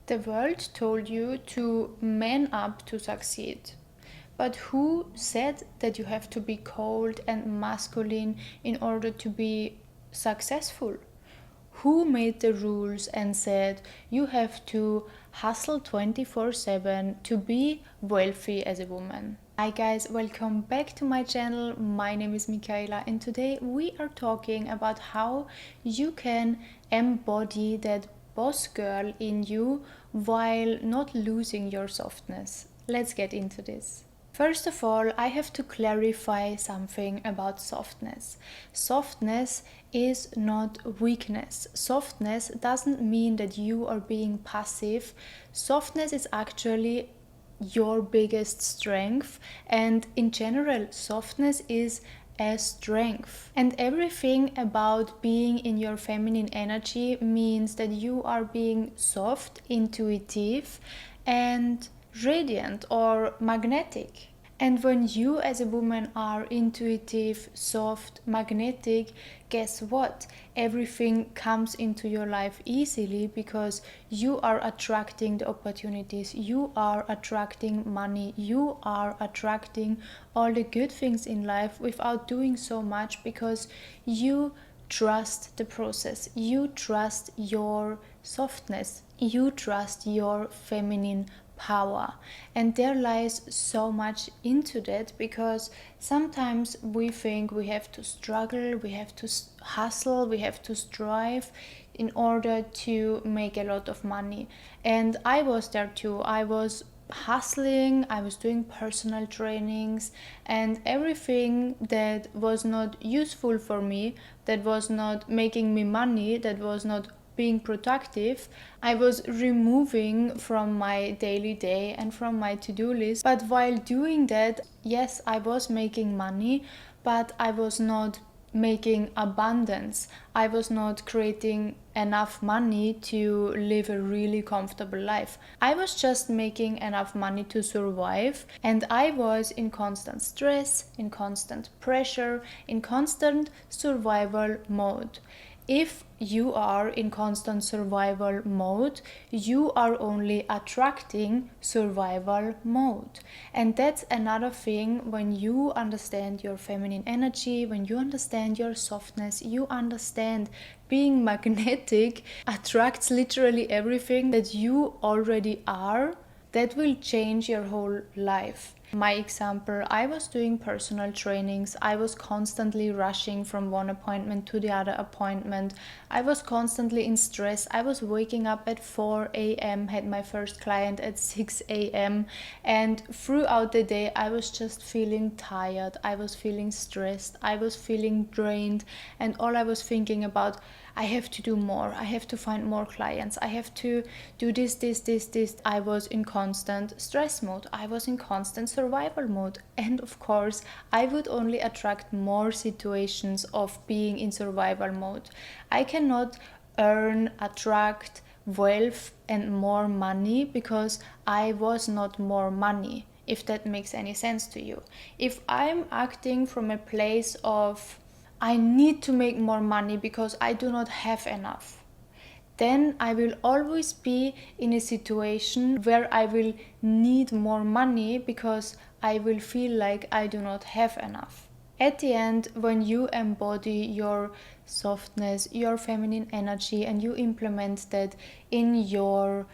The world told you to man up to succeed. But who said that you have to be cold and masculine in order to be successful? Who made the rules and said you have to hustle 24/7 to be wealthy as a woman? Hi guys, welcome back to my channel. My name is Michaela and today we are talking about how you can embody that boss girl in you while not losing your softness. Let's get into this. First of all, I have to clarify something about softness. Softness is not weakness. Softness doesn't mean that you are being passive. Softness is actually your biggest strength, and in general, softness is a strength. And everything about being in your feminine energy means that you are being soft, intuitive, and radiant or magnetic. And when you as a woman are intuitive, soft, magnetic, guess what? Everything comes into your life easily because you are attracting the opportunities, you are attracting money, you are attracting all the good things in life without doing so much because you trust the process, you trust your softness, you trust your feminine power. And there lies so much into that because sometimes we think we have to struggle, we have to hustle, we have to strive in order to make a lot of money. And I was there too. I was hustling, I was doing personal trainings, and everything that was not useful for me, that was not making me money, that was not being productive, I was removing from my daily day and from my to-do list. But while doing that, yes, I was making money, but I was not making abundance. I was not creating enough money to live a really comfortable life. I was just making enough money to survive, and I was in constant stress, in constant pressure, in constant survival mode. If you are in constant survival mode, you are only attracting survival mode. And that's another thing. When you understand your feminine energy, when you understand your softness, you understand being magnetic attracts literally everything that you already are. That will change your whole life. My example, I was doing personal trainings. I was constantly rushing from one appointment to the other appointment. I was constantly in stress. I was waking up at 4 a.m., had my first client at 6 a.m. And throughout the day, I was just feeling tired. I was feeling stressed. I was feeling drained. And all I was thinking about, I have to do more. I have to find more clients. I have to do this. I was in constant stress mode. I was in constant survival mode. And of course, I would only attract more situations of being in survival mode. I cannot earn, attract wealth and more money because I was not more money, if that makes any sense to you. If I'm acting from a place of I need to make more money because I do not have enough, then I will always be in a situation where I will need more money because I will feel like I do not have enough. At the end, when you embody your softness, your feminine energy, and you implement that in your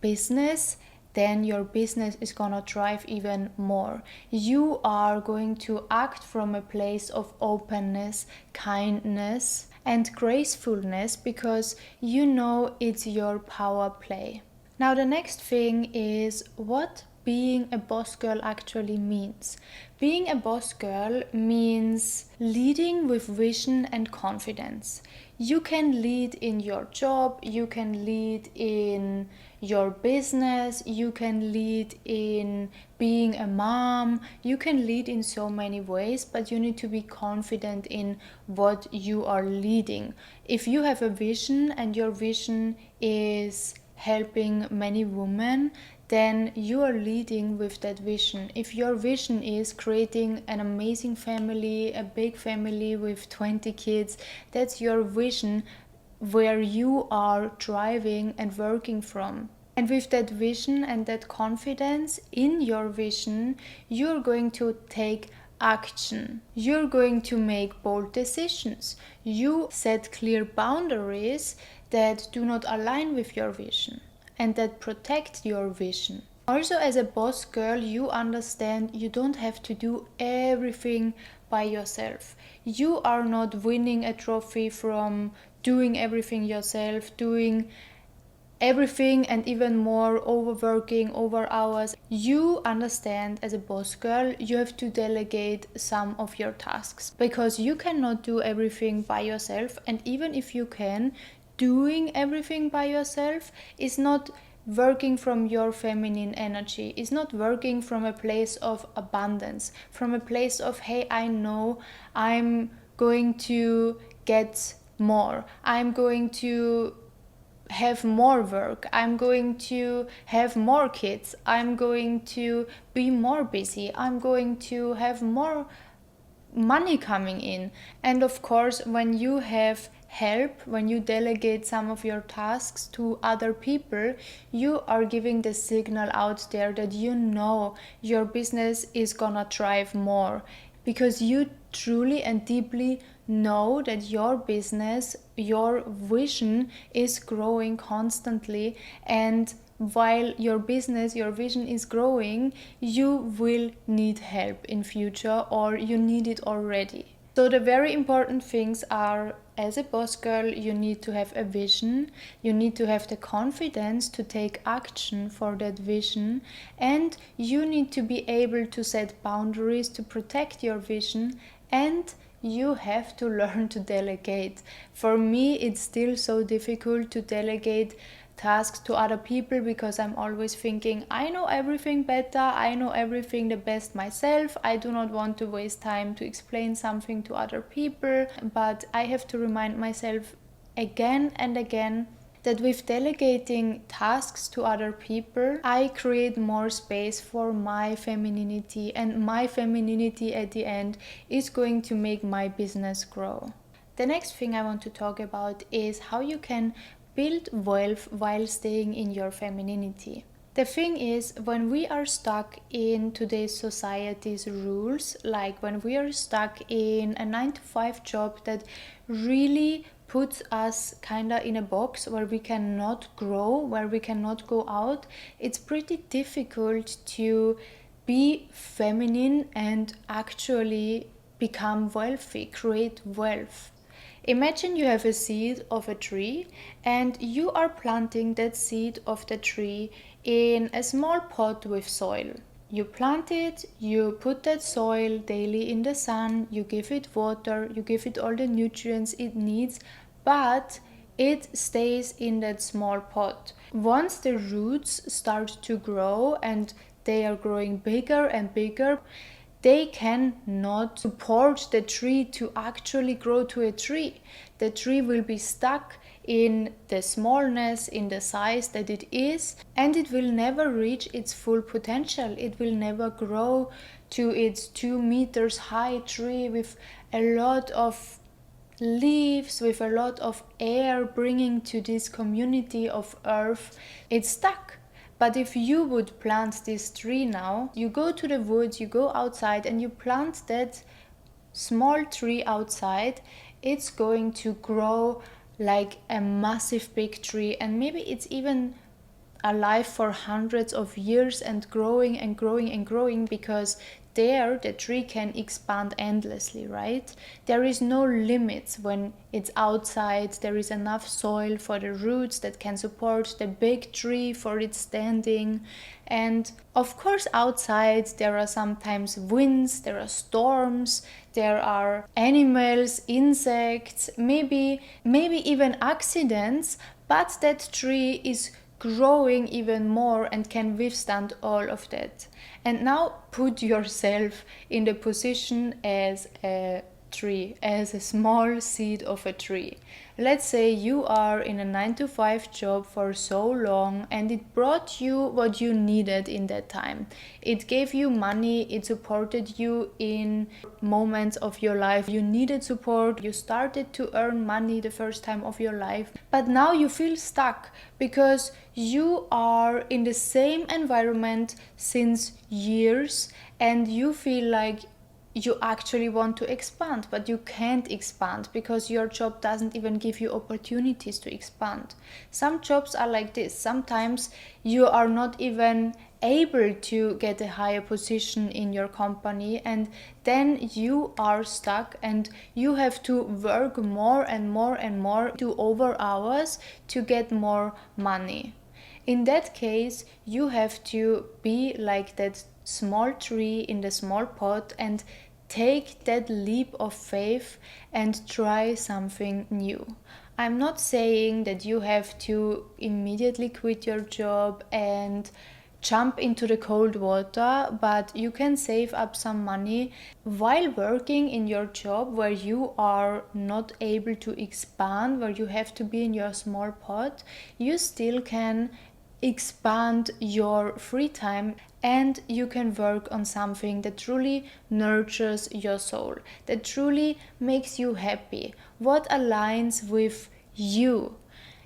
business, then your business is gonna thrive even more. You are going to act from a place of openness, kindness, and gracefulness because you know it's your power play. Now, the next thing is what being a boss girl actually means. Being a boss girl means leading with vision and confidence. You can lead in your job, you can lead in your business, you can lead in being a mom, you can lead in so many ways, but you need to be confident in what you are leading. If you have a vision and your vision is helping many women, then you are leading with that vision. If your vision is creating an amazing family, a big family with 20 kids, that's your vision where you are driving and working from. And with that vision and that confidence in your vision, you're going to take action. You're going to make bold decisions. You set clear boundaries that do not align with your vision and that protect your vision. Also, as a boss girl, you understand you don't have to do everything by yourself. You are not winning a trophy from doing everything yourself, doing everything and even more, overworking, over hours. You understand as a boss girl, you have to delegate some of your tasks because you cannot do everything by yourself. And even if you can, doing everything by yourself is not working from your feminine energy, is not working from a place of abundance, from a place of, hey, I know I'm going to get more, I'm going to have more work, I'm going to have more kids, I'm going to be more busy, I'm going to have more money coming in. And of course, when you have help, when you delegate some of your tasks to other people, you are giving the signal out there that you know your business is gonna thrive more, because you truly and deeply know that your business, your vision is growing constantly. And while your business, your vision is growing, you will need help in future, or you need it already. So the very important things are, as a boss girl, you need to have a vision, you need to have the confidence to take action for that vision, and you need to be able to set boundaries to protect your vision, and you have to learn to delegate. For me, it's still so difficult to delegate tasks to other people because I'm always thinking, I know everything better, I know everything the best myself, I do not want to waste time to explain something to other people. But I have to remind myself again and again that with delegating tasks to other people, I create more space for my femininity, and my femininity at the end is going to make my business grow. The next thing I want to talk about is how you can build wealth while staying in your femininity. The thing is, when we are stuck in today's society's rules, like when we are stuck in a 9 to 5 job that really puts us kinda in a box where we cannot grow, where we cannot go out, it's pretty difficult to be feminine and actually become wealthy, create wealth. Imagine you have a seed of a tree and you are planting that seed of the tree in a small pot with soil. You plant it, you put that soil daily in the sun, you give it water, you give it all the nutrients it needs, but it stays in that small pot. Once the roots start to grow and they are growing bigger and bigger, they cannot support the tree to actually grow to a tree. The tree will be stuck in the smallness, in the size that it is, and it will never reach its full potential. It will never grow to its 2 meters high tree with a lot of leaves, with a lot of air bringing to this community of earth. It's stuck. But if you would plant this tree now, you go to the woods, you go outside and you plant that small tree outside, it's going to grow like a massive big tree, and maybe it's even alive for hundreds of years and growing and growing and growing, because there the tree can expand endlessly, right? There is no limits when it's outside. There is enough soil for the roots that can support the big tree for its standing. And of course, outside there are sometimes winds, there are storms, there are animals, insects, maybe even accidents, but that tree is growing even more and can withstand all of that. And now put yourself in the position as a tree, as a small seed of a tree. Let's say you are in a 9 to 5 job for so long and it brought you what you needed in that time. It gave you money, it supported you in moments of your life you needed support. You started to earn money the first time of your life, but now you feel stuck because you are in the same environment since years and you feel like you actually want to expand, but you can't expand because your job doesn't even give you opportunities to expand. Some jobs are like this. Sometimes you are not even able to get a higher position in your company, and then you are stuck and you have to work more and more and more, do over hours to get more money. In that case, you have to be like that small tree in the small pot and take that leap of faith and try something new. I'm not saying that you have to immediately quit your job and jump into the cold water, but you can save up some money while working in your job where you are not able to expand, where you have to be in your small pot. You still can expand your free time and you can work on something that truly nurtures your soul, that truly makes you happy, what aligns with you.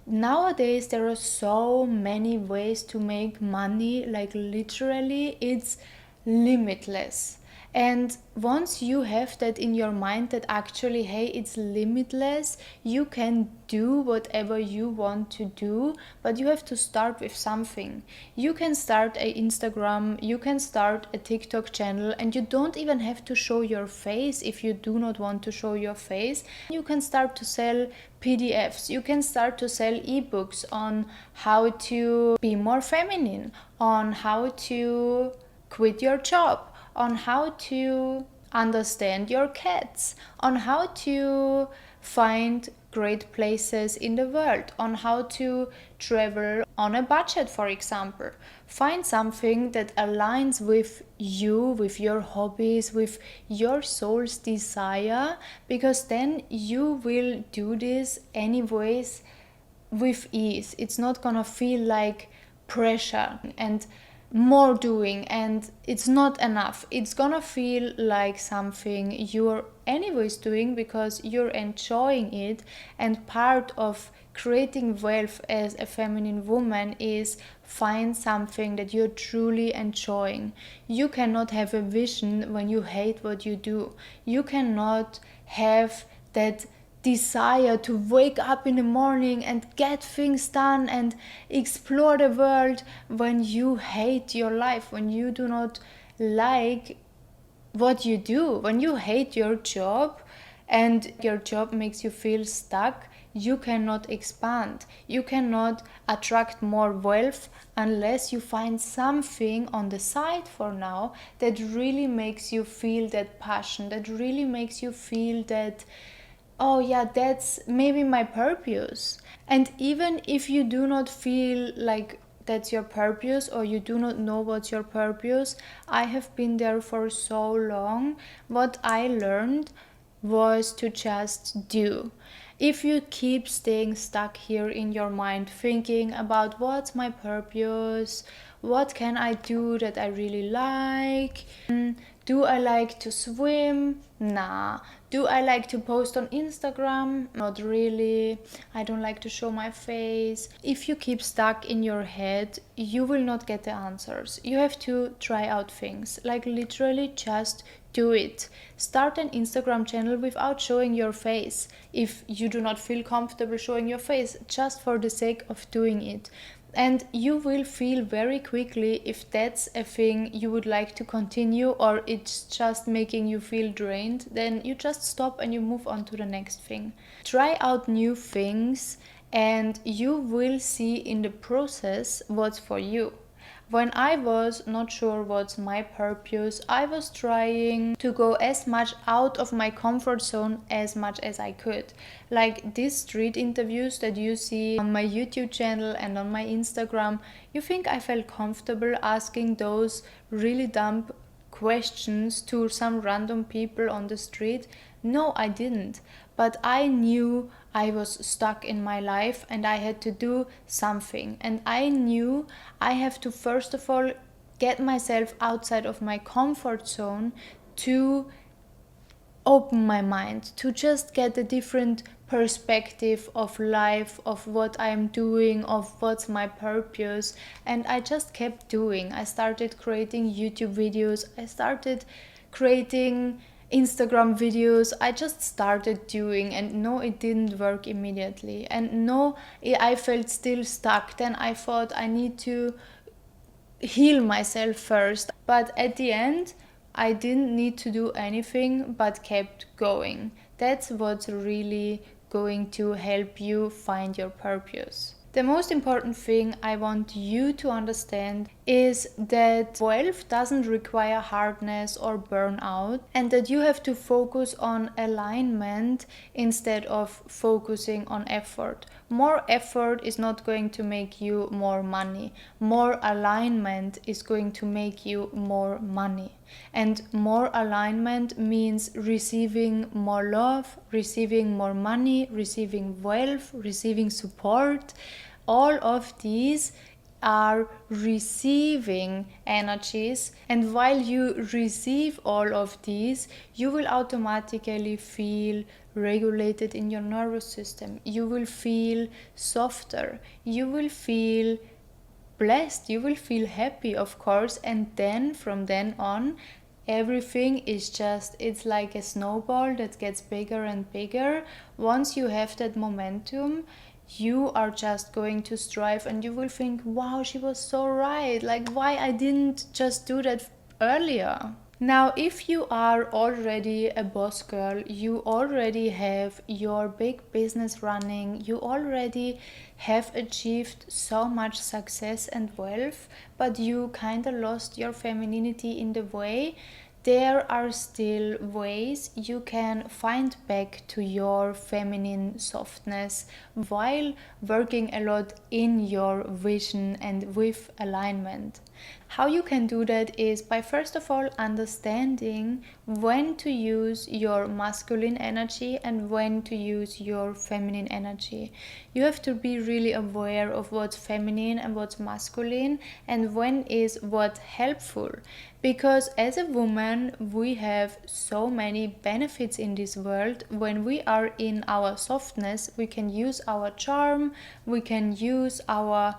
Nowadays there are so many ways to make money, like literally it's limitless. And once you have that in your mind that actually, hey, it's limitless, you can do whatever you want to do, but you have to start with something. You can start a Instagram, you can start a TikTok channel, and you don't even have to show your face if you do not want to show your face. You can start to sell PDFs, you can start to sell ebooks on how to be more feminine, on how to quit your job, on how to understand your cats, on how to find great places in the world, on how to travel on a budget, for example. Find something that aligns with you, with your hobbies, with your soul's desire, because then you will do this anyways with ease. It's not gonna feel like pressure and more doing and it's not enough. It's gonna feel like something you're anyways doing because you're enjoying it, and part of creating wealth as a feminine woman is find something that you're truly enjoying. You cannot have a vision when you hate what you do. You cannot have that desire to wake up in the morning and get things done and explore the world when you hate your life, when you do not like what you do, when you hate your job and your job makes you feel stuck. You cannot expand, you cannot attract more wealth unless you find something on the side for now that really makes you feel that passion, that really makes you feel that, oh yeah, that's maybe my purpose. And even if you do not feel like that's your purpose or you do not know what's your purpose, I have been there for so long. What I learned was to just do. If you keep staying stuck here in your mind thinking about what's my purpose, what can I do that I really like, do I like to swim? Nah. Do I like to post on Instagram? Not really. I don't like to show my face. If you keep stuck in your head, you will not get the answers. You have to try out things. Like literally just do it. Start an Instagram channel without showing your face. If you do not feel comfortable showing your face, just for the sake of doing it. And you will feel very quickly if that's a thing you would like to continue or it's just making you feel drained. Then you just stop and you move on to the next thing. Try out new things and you will see in the process what's for you. When I was not sure what's my purpose, I was trying to go as much out of my comfort zone as much as I could. Like these street interviews that you see on my YouTube channel and on my Instagram, you think I felt comfortable asking those really dumb questions to some random people on the street? No, I didn't. but I knew I was stuck in my life and I had to do something. And I knew I have to first of all get myself outside of my comfort zone to open my mind, to just get a different perspective of life, of what I'm doing, of what's my purpose. And I just kept doing. I started creating YouTube videos, I started creating Instagram videos. I just started doing, and no, it didn't work immediately, and no, I felt still stuck. Then I thought I need to heal myself first. But at the end, I didn't need to do anything but kept going. That's what's really going to help you find your purpose. The most important thing I want you to understand is that wealth doesn't require hardness or burnout, and that you have to focus on alignment instead of focusing on effort. More effort is not going to make you more money. More alignment is going to make you more money. And more alignment means receiving more love, receiving more money, receiving wealth, receiving support. All of these are receiving energies, and while you receive all of these, you will automatically feel regulated in your nervous system. You will feel softer, you will feel blessed, you will feel happy, of course. And then from then on, everything is just, it's like a snowball that gets bigger and bigger. Once you have that momentum, you are just going to strive, and you will think, wow, she was so right, like why I didn't just do that earlier. Now, if you are already a boss girl, you already have your big business running, you already have achieved so much success and wealth, but you kind of lost your femininity in the way, there are still ways you can find back to your feminine softness while working a lot in your vision and with alignment. How you can do that is by first of all understanding when to use your masculine energy and when to use your feminine energy. You have to be really aware of what's feminine and what's masculine, and when is what helpful. Because as a woman, we have so many benefits in this world. When we are in our softness, we can use our charm, we can use our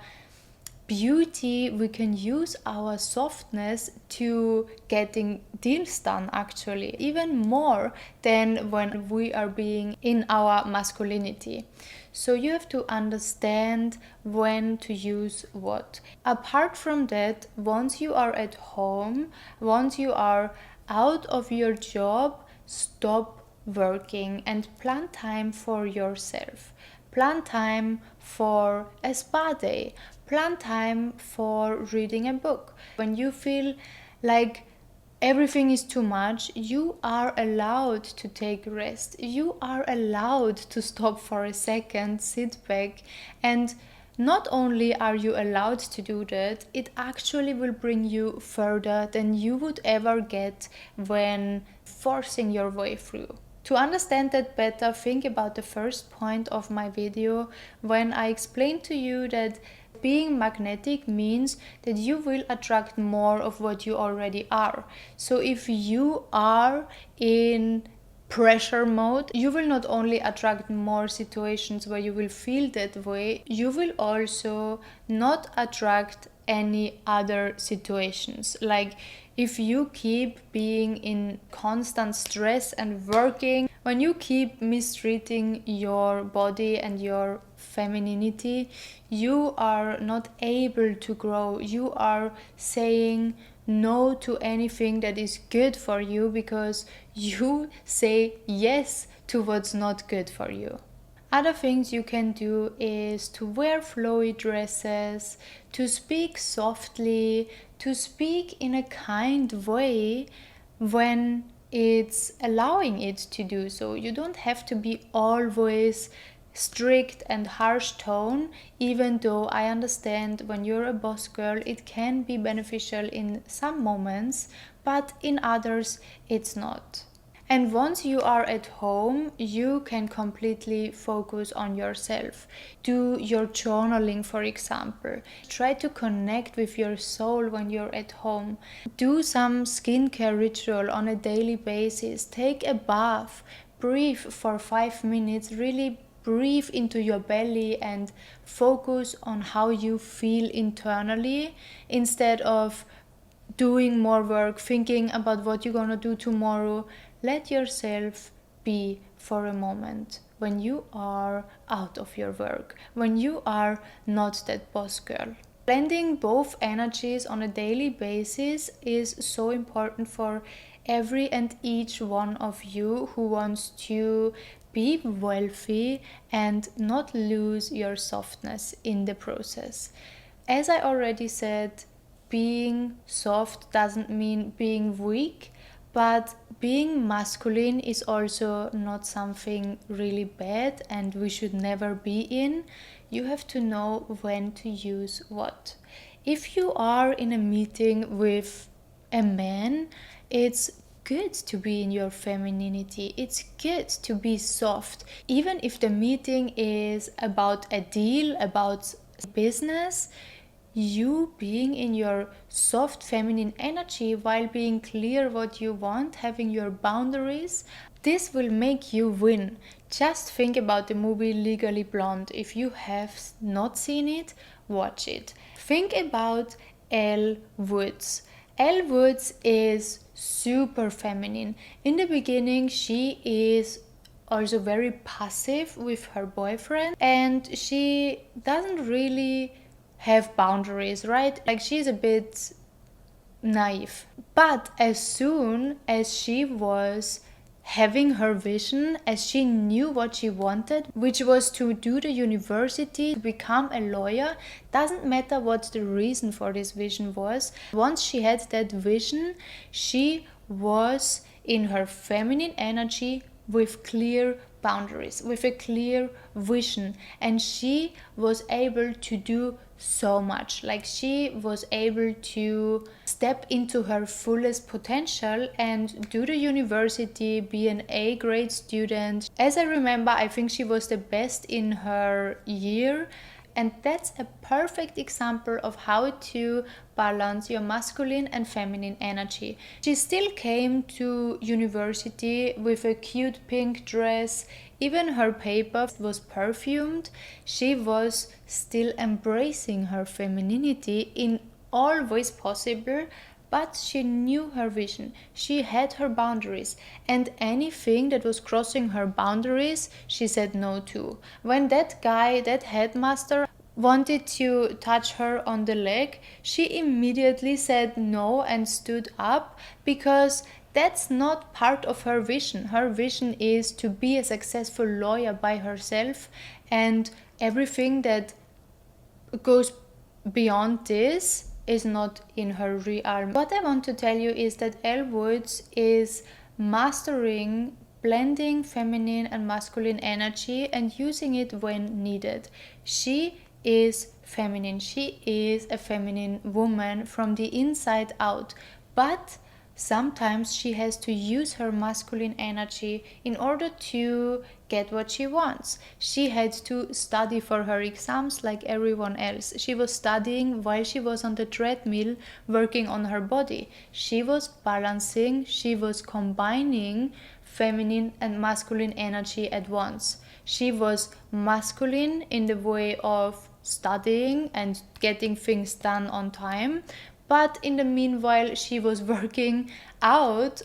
beauty, we can use our softness to getting deals done, actually even more than when we are being in our masculinity. So you have to understand when to use what. Apart from that, once you are at home, once you are out of your job, stop working and plan time for yourself. Plan time for a spa day. Plan time for reading a book. When you feel like everything is too much, you are allowed to take rest. You are allowed to stop for a second, sit back, and not only are you allowed to do that, it actually will bring you further than you would ever get when forcing your way through. To understand that better, think about the first point of my video when I explained to you that being magnetic means that you will attract more of what you already are. So if you are in pressure mode, you will not only attract more situations where you will feel that way, you will also not attract any other situations. Like if you keep being in constant stress and working, when you keep mistreating your body and your femininity, you are not able to grow. You are saying no to anything that is good for you because you say yes to what's not good for you. Other things you can do is to wear flowy dresses, to speak softly, to speak in a kind way when it's allowing it to do so. You don't have to be always strict and harsh tone, even though I understand when you're a boss girl it can be beneficial in some moments, but in others it's not. And once you are at home, you can completely focus on yourself. Do your journaling, for example. Try to connect with your soul when you're at home. Do some skincare ritual on a daily basis. Take a bath. Breathe for 5 minutes. Really breathe into your belly and focus on how you feel internally instead of doing more work, thinking about what you're gonna do tomorrow. Let yourself be for a moment when you are out of your work, when you are not that boss girl. Blending both energies on a daily basis is so important for every and each one of you who wants to be wealthy and not lose your softness in the process. As I already said, being soft doesn't mean being weak, but being masculine is also not something really bad and we should never be in. You have to know when to use what. If you are in a meeting with a man, it's good to be in your femininity. It's good to be soft. Even if the meeting is about a deal, about business, you being in your soft feminine energy while being clear what you want, having your boundaries, this will make you win. Just think about the movie Legally Blonde. If you have not seen it, watch it. Think about Elle Woods. Elle Woods is super feminine. In the beginning, she is also very passive with her boyfriend and she doesn't really have boundaries, right? Like she's a bit naive. But as soon as she was having her vision, as she knew what she wanted, which was to do the university, to become a lawyer, doesn't matter what the reason for this vision was. Once she had that vision, she was in her feminine energy with clear boundaries, with a clear vision, and she was able to do so much. Like she was able to step into her fullest potential and do the university, be an A grade student. As I remember, I think she was the best in her year. And that's a perfect example of how to balance your masculine and feminine energy. She still came to university with a cute pink dress. Even her paper was perfumed. She was still embracing her femininity in all ways possible, but she knew her vision. She had her boundaries, and anything that was crossing her boundaries, she said no to. When that guy, that headmaster, wanted to touch her on the leg, she immediately said no and stood up because that's not part of her vision. Her vision is to be a successful lawyer by herself, and everything that goes beyond this is not in her realm. What I want to tell you is that Elle Woods is mastering blending feminine and masculine energy and using it when needed. She is feminine. She is a feminine woman from the inside out. But sometimes she has to use her masculine energy in order to get what she wants. She had to study for her exams like everyone else. She was studying while she was on the treadmill working on her body. She was balancing, she was combining feminine and masculine energy at once. She was masculine in the way of studying and getting things done on time, but in the meanwhile she was working out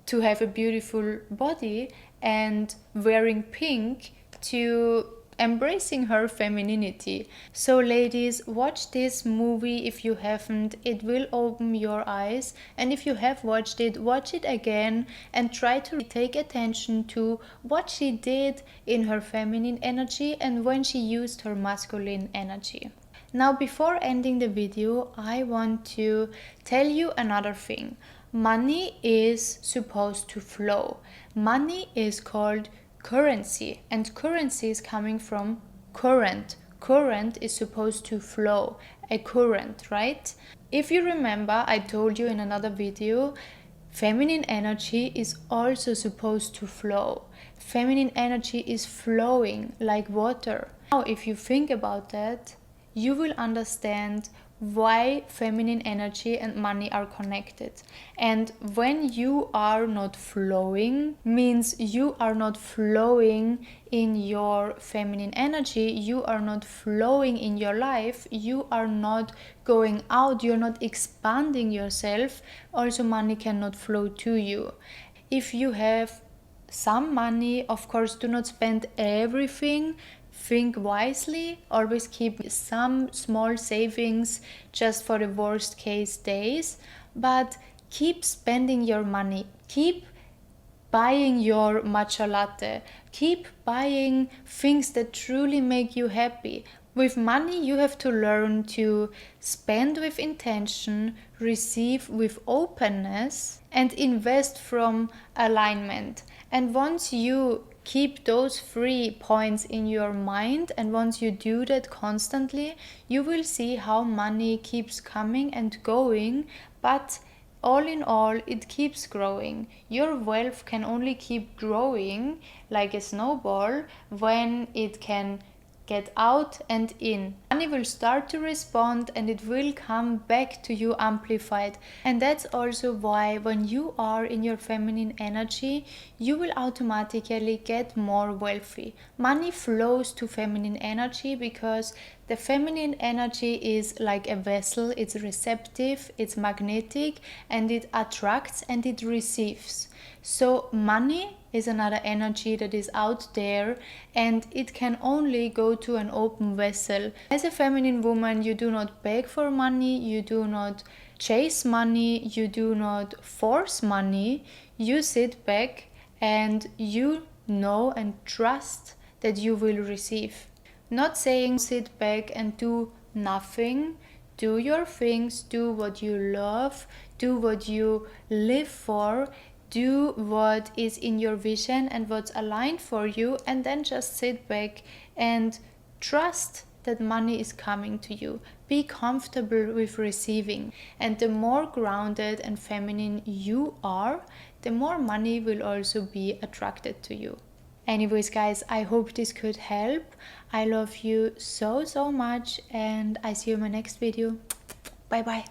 to have a beautiful body and wearing pink to embracing her femininity. So ladies, watch this movie if you haven't. It will open your eyes, and if you have watched it, watch it again and try to take attention to what she did in her feminine energy and when she used her masculine energy. Now, before ending the video, I want to tell you another thing. Money is supposed to flow. Money is called currency, and currency is coming from current. Current is supposed to flow, a current, right? If you remember, I told you in another video, Feminine energy is also supposed to flow. Feminine energy is flowing like water. Now, if you think about that, you will understand why feminine energy and money are connected. And when you are not flowing, means you are not flowing in your feminine energy, you are not flowing in your life, you are not going out, you're not expanding yourself, also money cannot flow to you. If you have some money, of course, do not spend everything. Think wisely, always keep some small savings just for the worst case days, but keep spending your money. Keep buying your matcha latte. Keep buying things that truly make you happy. With money, you have to learn to spend with intention, receive with openness, and invest from alignment. And once you keep those 3 points in your mind, and once you do that constantly, you will see how money keeps coming and going, but all in all, it keeps growing. Your wealth can only keep growing like a snowball when it can get out and in. Money will start to respond and it will come back to you amplified. And that's also why when you are in your feminine energy, you will automatically get more wealthy. Money flows to feminine energy because the feminine energy is like a vessel. It's receptive, it's magnetic, and it attracts and it receives. So money is another energy that is out there, and it can only go to an open vessel. As a feminine woman, you do not beg for money, you do not chase money, you do not force money. You sit back and you know and trust that you will receive. Not saying sit back and do nothing. Do your things, do what you love, do what you live for, do what is in your vision and what's aligned for you, and then just sit back and trust that money is coming to you. Be comfortable with receiving. And the more grounded and feminine you are, the more money will also be attracted to you. Anyways, guys, I hope this could help. I love you so much, and I see you in my next video. Bye bye.